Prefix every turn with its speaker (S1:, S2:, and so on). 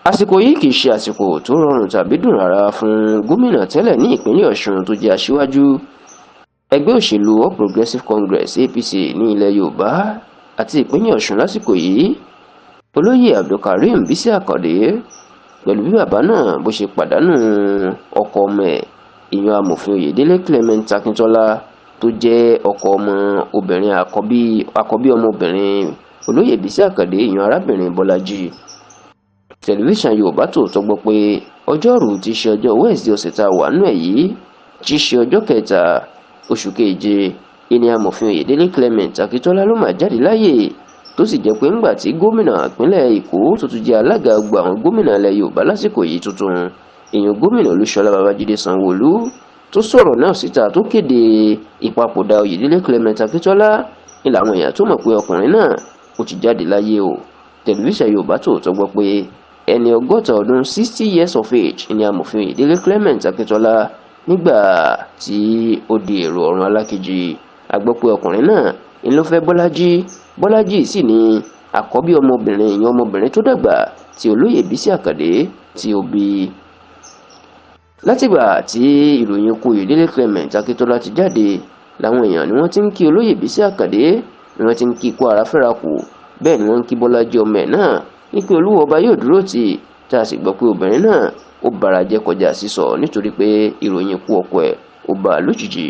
S1: àsìkò yìí kì í ṣe àsìkò tó rọrùn tàbí dùn rárá fún gómìnà tẹ́lẹ̀ ní ìpínlẹ̀ Ọ̀ṣun tó jẹ́ aṣíwájú ẹgbẹ́ òṣèlú All Progressives Congress APC ní ilẹ̀ Yorùbá àti ìpínlẹ̀ Ọ̀ṣun lásìkò yìí olóyè Abdulkareem Bísí Àkàndé pẹ̀lú bí bàbá náà bó ṣe pàdánù ọkọ ọmọ ẹ̀ ìyẹn amòfin Oyèdélé Clement Akíntọ́lá tó jẹ́ ọkọ ọmọ obìnrin àkọ́bí ọmọbìnrin olóyè Bísí Àkàndé ìyẹn arábìnrin Bọ́lájí. Tẹlifíṣàn Yorùbá Tòótọ́ gbọ́ pé ọjọ́rú tí í ṣe ọjọ́ Wednesday ọ̀sẹ̀ tá a wà nínú ẹ̀ yìí tí í ṣe ọjọ́ kẹta oṣù keje ìní amòfin Oyèdélé Clement Akíntọ́lá ló máa jáde láyè tó sì jẹ́ pé ńgbà tí gómìnà ìpínlẹ̀ Èkó tó tún jẹ́ alága gbogbo àwọn gómìnà ilẹ̀ Yorùbá lásìkò yìí tuntun èèyàn gómìnà Olúṣọlá Babájídé Sanwó-Olú tó sọ̀rọ̀ náà síta tó kéde ìpapòdà Oyèdélé Clement Akíntọ́lá ní làwọn èèyàn tó mọ̀ pé ọkùnrin náà ó ti jáde láyé o. Tẹlifíṣàn Yorùbá Tòótọ́ gbọ́ pé ẹni 60 ọdún 60 years of age ni amòfin Oyèdélé Clement Akíntọ́lá nígbà tí ó di èrò ọ̀run alákejì. A gbọ́ pé ọkùnrin náà ń ló fẹ́ Bọ́lájí sì ni àkọ́bí ọmọbìnrin ìyẹn ọmọbìnrin tó dàgbà tí olóyè Bísí Àkàndé tí ó bí. Látìgbà tí ìròyìn ikú Oyèdélé Clement Akíntọ́lá ti jáde làwọn èèyàn ni wọ́n ti ń kí olóyè Bísí Àkàndé ni wọ́n ti ń kí ikú ara fẹ́ra kù bẹ́ẹ̀ ni wọ́n ń kí Bọ́lájí ọmọ ẹ̀ náà ní pé Olúwa ọba yóò dúró tì tá a sì gbọ́ pé obìnrin náà ó bara jẹ́ kọjá sísọ nítorí pé ìròyìn ikú ọkọ ẹ̀ ó bá a lójijì.